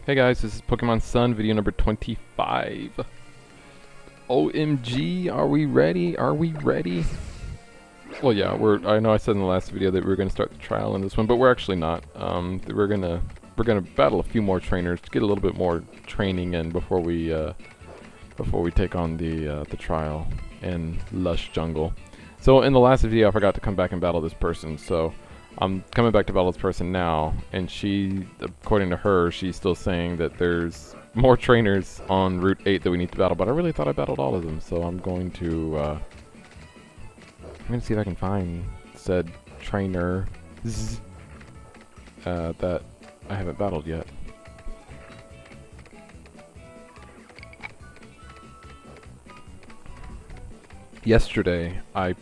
Hey guys, this is Pokemon Sun, video number 25. OMG, are we ready? Are we ready? Well, yeah, I know I said in the last video that we were gonna start the trial in this one, but we're actually not. We're gonna battle a few more trainers to get a little bit more training in before we take on the trial in Lush Jungle. So in the last video, I forgot to come back and battle this person, so I'm coming back to battle this person now, and she, according to her, she's still saying that there's more trainers on Route 8 that we need to battle, but I really thought I battled all of them, so I'm going to see if I can find said trainer that I haven't battled yet. Yesterday, I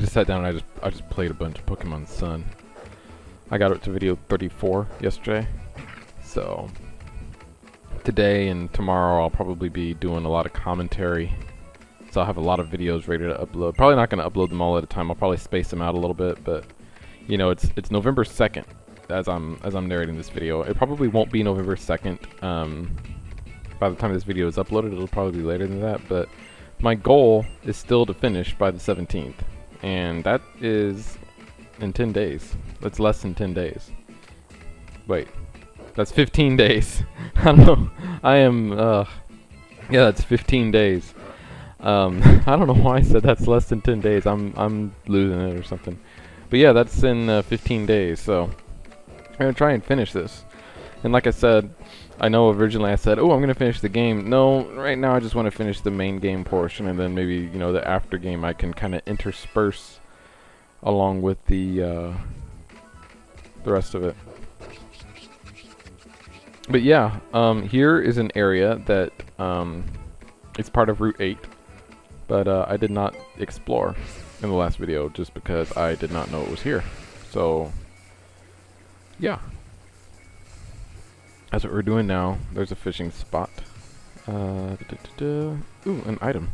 just sat down and I just played a bunch of Pokemon Sun. I got up to video 34 yesterday. So today and tomorrow I'll probably be doing a lot of commentary. So I'll have a lot of videos ready to upload. Probably not going to upload them all at a time. I'll probably space them out a little bit, but you know, it's November 2nd as I'm narrating this video. It probably won't be November 2nd. By the time this video is uploaded, it'll probably be later than that, but my goal is still to finish by the 17th. And that is in 10 days. That's less than 10 days. Wait. That's 15 days. I don't know. I am, yeah, that's 15 days. I don't know why I said that's less than 10 days. I'm losing it or something. But yeah, that's in 15 days, so I'm going to try and finish this. And like I said, I know originally I said, oh, I'm going to finish the game. No, right now I just want to finish the main game portion, and then maybe, you know, the after game I can kind of intersperse along with the rest of it. But yeah, here is an area that it's part of Route 8, but I did not explore in the last video just because I did not know it was here. So yeah. That's what we're doing now. There's a fishing spot. Ooh, an item.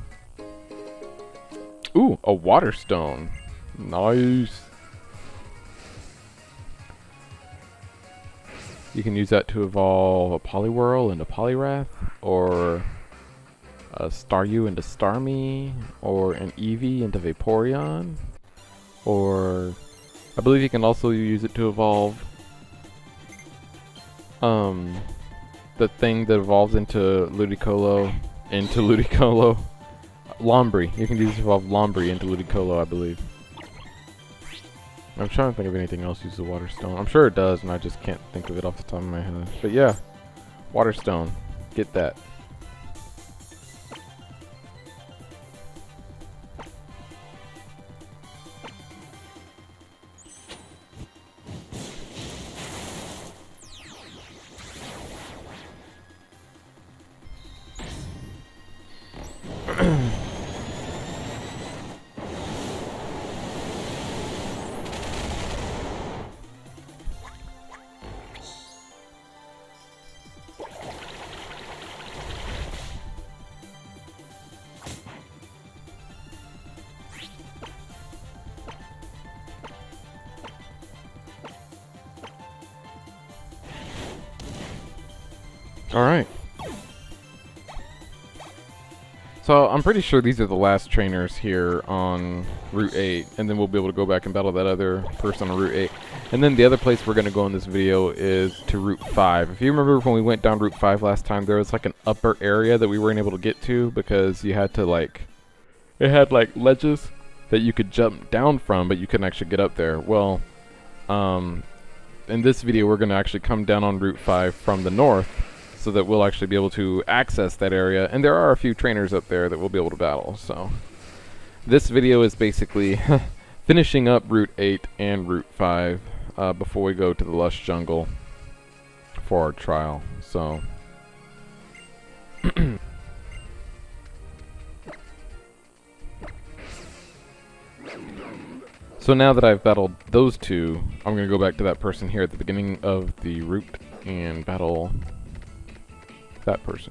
Ooh, a water stone. Nice. You can use that to evolve a Poliwhirl into Poliwrath, or a Staryu into Starmie, or an Eevee into Vaporeon, or I believe you can also use it to evolve the thing that evolves into Ludicolo, Lombre. You can use it to evolve Lombre into Ludicolo, I believe. I'm trying to think of anything else uses the water stone. I'm sure it does, and I just can't think of it off the top of my head. But yeah, water stone. Get that. Alright. So I'm pretty sure these are the last trainers here on Route 8, and then we'll be able to go back and battle that other person on Route 8. And then the other place we're going to go in this video is to Route 5. If you remember when we went down Route 5 last time, there was like an upper area that we weren't able to get to because you had to like, it had like ledges that you could jump down from, but you couldn't actually get up there. Well, in this video we're going to actually come down on Route 5 from the north, so that we'll actually be able to access that area. And there are a few trainers up there that we'll be able to battle. So this video is basically finishing up Route 8 and Route 5 before we go to the Lush Jungle for our trial. So so now that I've battled those two, I'm going to go back to that person here at the beginning of the route and battle that person.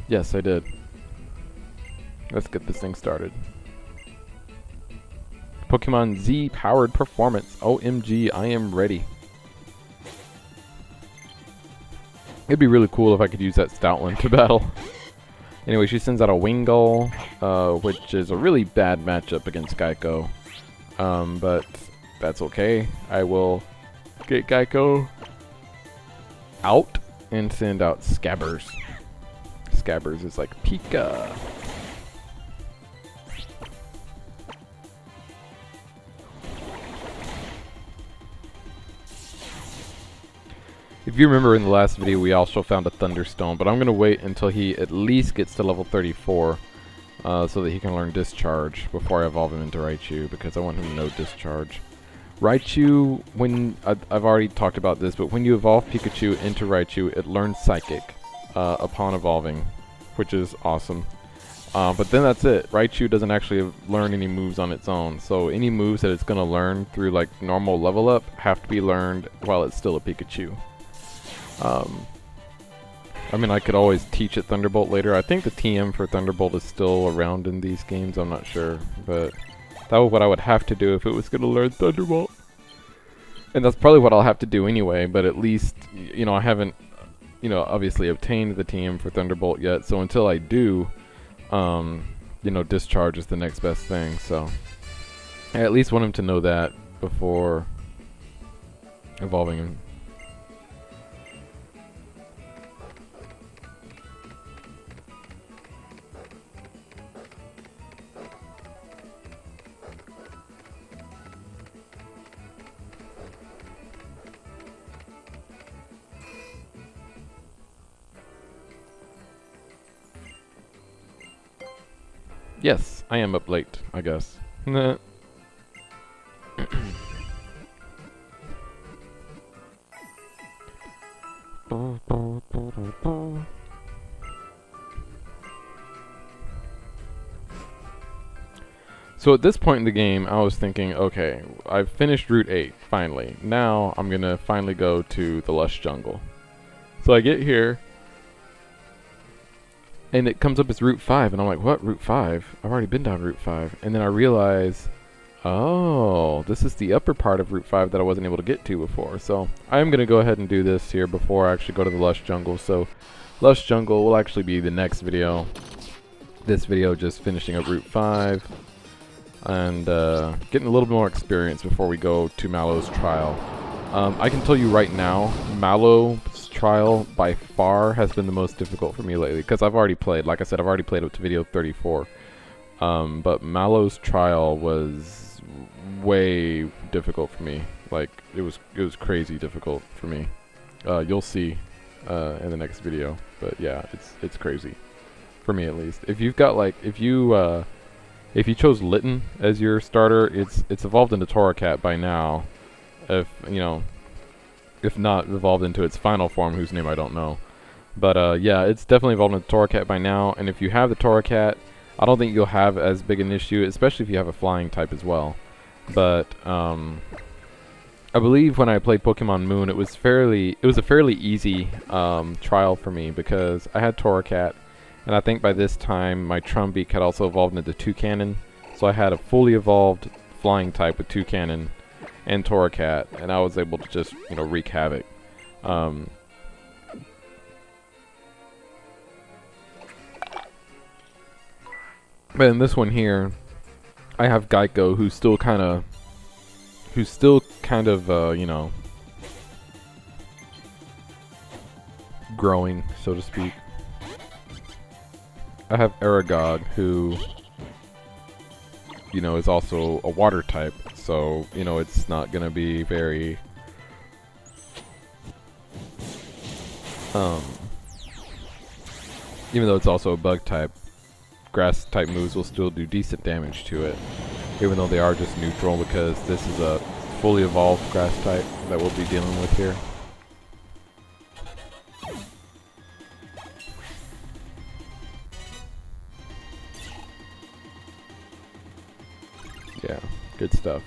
Yes, I did. Let's get this thing started. Pokemon Z powered performance. OMG, I am ready. It'd be really cool if I could use that Stoutland to battle. Anyway, she sends out a Wingull, which is a really bad matchup against Geico. But that's okay. I will get Geico out and send out Scabbers. Scabbers is like Pika. If you remember in the last video, we also found a Thunderstone, but I'm going to wait until he at least gets to level 34 so that he can learn Discharge before I evolve him into Raichu, because I want him to know Discharge. Raichu, when I've already talked about this, but when you evolve Pikachu into Raichu, it learns Psychic upon evolving, which is awesome. But then that's it. Raichu doesn't actually learn any moves on its own, so any moves that it's going to learn through like normal level up have to be learned while it's still a Pikachu. I mean, I could always teach it Thunderbolt later. I think the TM for Thunderbolt is still around in these games, I'm not sure, but that was what I would have to do if it was going to learn Thunderbolt. And that's probably what I'll have to do anyway, but at least, you know, I haven't, you know, obviously obtained the TM for Thunderbolt yet, so until I do, you know, Discharge is the next best thing, so I at least want him to know that before evolving him. Yes, I am up late, I guess. Nah. So at this point in the game, I was thinking, okay, I've finished Route 8, finally. Now I'm gonna finally go to the Lush Jungle. So I get here, and it comes up as Route 5, and I'm like, what, Route 5? I've already been down Route 5. And then I realize, oh, this is the upper part of Route 5 that I wasn't able to get to before. So I'm going to go ahead and do this here before I actually go to the Lush Jungle. So Lush Jungle will actually be the next video. This video just finishing up Route 5 and getting a little bit more experience before we go to Mallow's trial. I can tell you right now, Mallow's trial by far has been the most difficult for me lately, because I've already played, like I said, I've already played up to video 34. But Mallow's trial was way difficult for me. Like, it was crazy difficult for me. You'll see in the next video, but yeah, it's crazy. For me at least. If you've got like, if you chose Litten as your starter, it's evolved into Torracat by now. If, you know, if not evolved into its final form, whose name I don't know. But yeah, it's definitely evolved into Torracat by now, and if you have the Torracat, I don't think you'll have as big an issue, especially if you have a flying type as well. But I believe when I played Pokemon Moon, it was a fairly easy trial for me, because I had Torracat, and I think by this time my Trumbeak had also evolved into Toucannon, so I had a fully evolved flying type with Toucannon and Torracat, and I was able to just, you know, wreak havoc. But in this one here, I have Geico, who's still kind of, you know, growing, so to speak. I have Aragog, who, you know, is also a water type. So, you know, it's not going to be very, even though it's also a bug type, grass type moves will still do decent damage to it, even though they are just neutral, because this is a fully evolved grass type that we'll be dealing with here. Yeah, good stuff.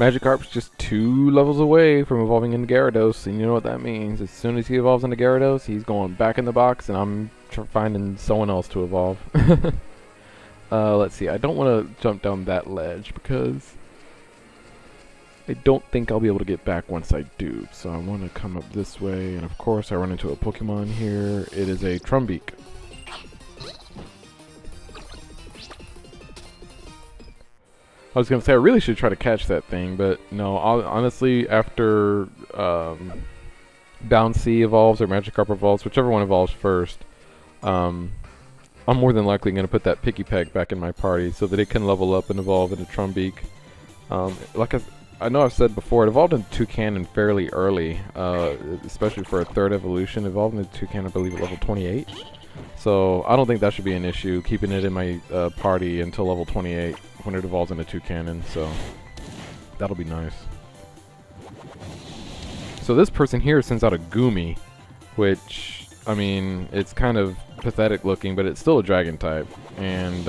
Magikarp's just 2 levels away from evolving into Gyarados, and you know what that means. As soon as he evolves into Gyarados, he's going back in the box, and I'm finding someone else to evolve. Let's see, I don't want to jump down that ledge, because I don't think I'll be able to get back once I do. So I want to come up this way, and of course I run into a Pokemon here. It is a Trumbeak. I was going to say I really should try to catch that thing, but no, honestly, after Bouncy evolves or Magikarp evolves, whichever one evolves first, I'm more than likely going to put that Pikipek back in my party so that it can level up and evolve into Trumbeak. Like I know I've said before, it evolved into Toucannon fairly early, especially for a 3rd evolution. It evolved into Toucannon, I believe, at level 28. So I don't think that should be an issue, keeping it in my party until level 28 when it evolves into Toucannon, so that'll be nice. So this person here sends out a Goomy, which, I mean, it's kind of pathetic looking, but it's still a Dragon type, and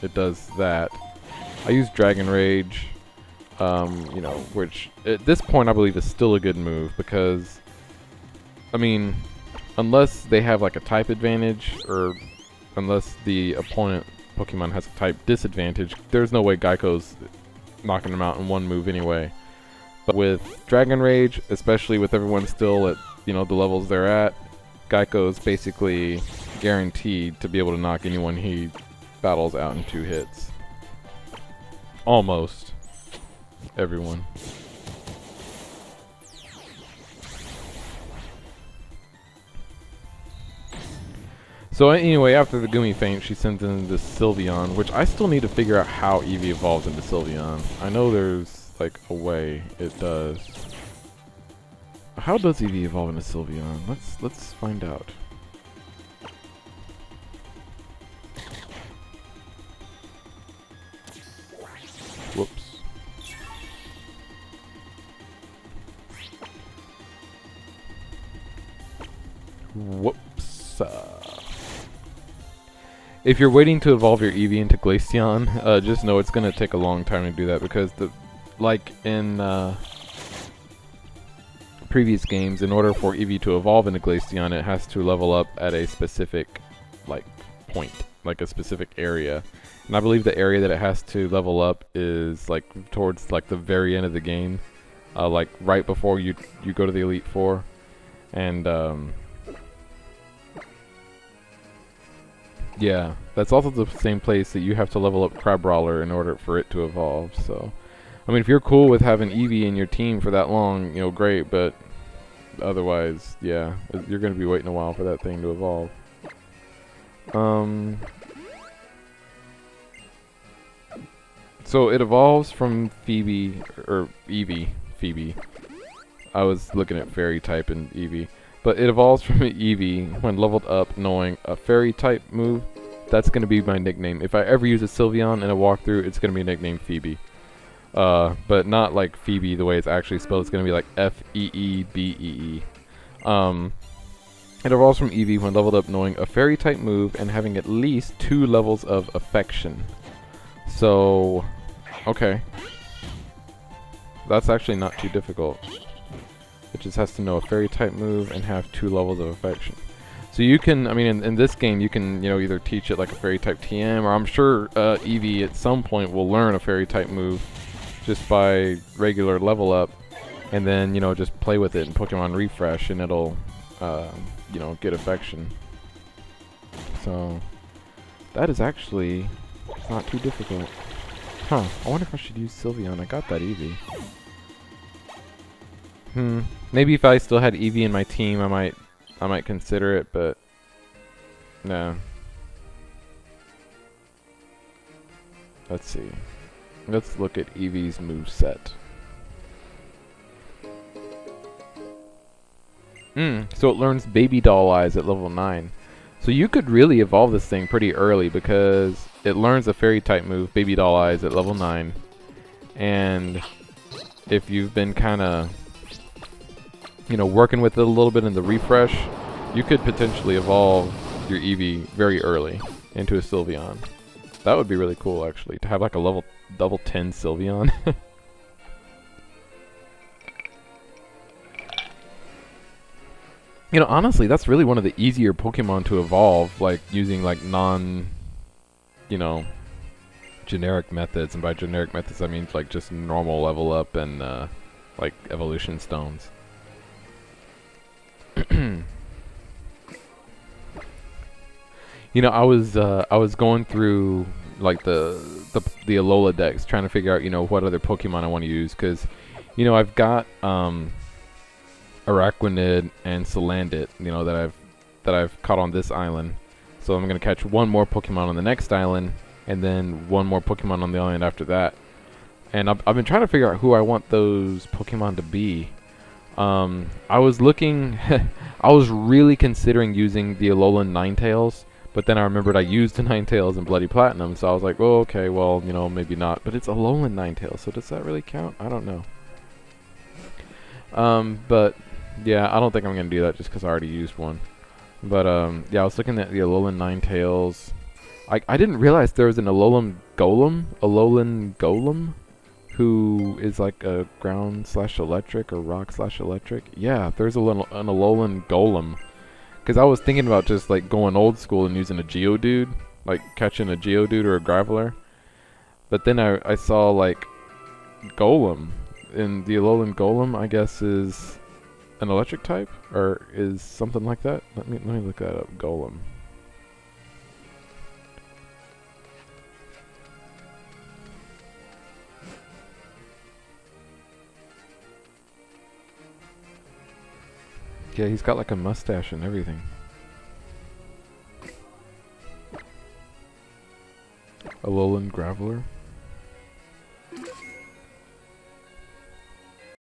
it does that. I use Dragon Rage, you know, which at this point I believe is still a good move, because, I mean, unless they have like a type advantage, or unless the opponent Pokemon has a type disadvantage, there's no way Geico's knocking them out in one move anyway. But with Dragon Rage, especially with everyone still at, you know, the levels they're at, Geico's basically guaranteed to be able to knock anyone he battles out in 2 hits. Almost everyone. So anyway, after the Goomy Faint, she sends in this Sylveon, which I still need to figure out how Eevee evolves into Sylveon. I know there's like a way it does. How does Eevee evolve into Sylveon? Let's find out. Whoops. Whoops. If you're waiting to evolve your Eevee into Glaceon, just know it's going to take a long time to do that, because like in previous games, in order for Eevee to evolve into Glaceon, it has to level up at a specific like point, like a specific area. And I believe the area that it has to level up is like towards like the very end of the game, like right before you go to the Elite Four, and yeah, that's also the same place that you have to level up Crabrawler in order for it to evolve. So, I mean, if you're cool with having Eevee in your team for that long, you know, great, but otherwise, yeah, you're going to be waiting a while for that thing to evolve. So it evolves from Phoebe, or Eevee, Phoebe. I was looking at Fairy type and Eevee. But it evolves from Eevee when leveled up, knowing a Fairy type move. That's going to be my nickname. If I ever use a Sylveon in a walkthrough, it's going to be nicknamed Phoebe. But not like Phoebe the way it's actually spelled. It's going to be like F-E-E-B-E-E. It evolves from Eevee when leveled up, knowing a Fairy type move and having at least 2 levels of Affection. So, okay. That's actually not too difficult. It just has to know a Fairy type move and have 2 levels of Affection. So you can, I mean, in this game, you can, you know, either teach it like a Fairy type TM, or I'm sure Eevee at some point will learn a Fairy type move just by regular level up, and then, you know, just play with it in Pokemon Refresh, and it'll, you know, get Affection. So that is actually not too difficult. Huh, I wonder if I should use Sylveon. I got that Eevee. Maybe if I still had Eevee in my team, I might consider it, but no. Let's see. Let's look at Eevee's moveset. So it learns Baby Doll Eyes at level 9. So you could really evolve this thing pretty early, because it learns a Fairy type move, Baby Doll Eyes, at level 9. And if you've been kind of, you know, working with it a little bit in the refresh, you could potentially evolve your Eevee very early into a Sylveon. That would be really cool, actually, to have like a level 10 Sylveon. You know, honestly, that's really one of the easier Pokemon to evolve, like using like you know, generic methods. And by generic methods, I mean like just normal level up and like evolution stones. You know, I was going through like the Alola decks, trying to figure out, you know, what other Pokemon I want to use, because, you know, I've got Araquanid and Salandit, you know, that I've caught on this island. So I'm gonna catch one more Pokemon on the next island, and then one more Pokemon on the island after that. And I've been trying to figure out who I want those Pokemon to be. I was looking, I was really considering using the Alolan Ninetales. But then I remembered I used the Ninetales in Bloody Platinum, so I was like, oh, okay, well, you know, maybe not. But it's Alolan Ninetales, so does that really count? I don't know. But, yeah, I don't think I'm going to do that just because I already used one. But, yeah, I was looking at the Alolan Ninetales. I didn't realize there was an Alolan Golem, who is like a ground/electric or rock/electric. Yeah, there's an Alolan Golem. Because I was thinking about just like going old school and using a Geodude, like catching a Geodude or a Graveler. But then I saw like Golem, and the Alolan Golem, I guess, is an electric type, or is something like that. Let me look that up. Golem. Yeah, he's got like a mustache and everything. Alolan Graveler.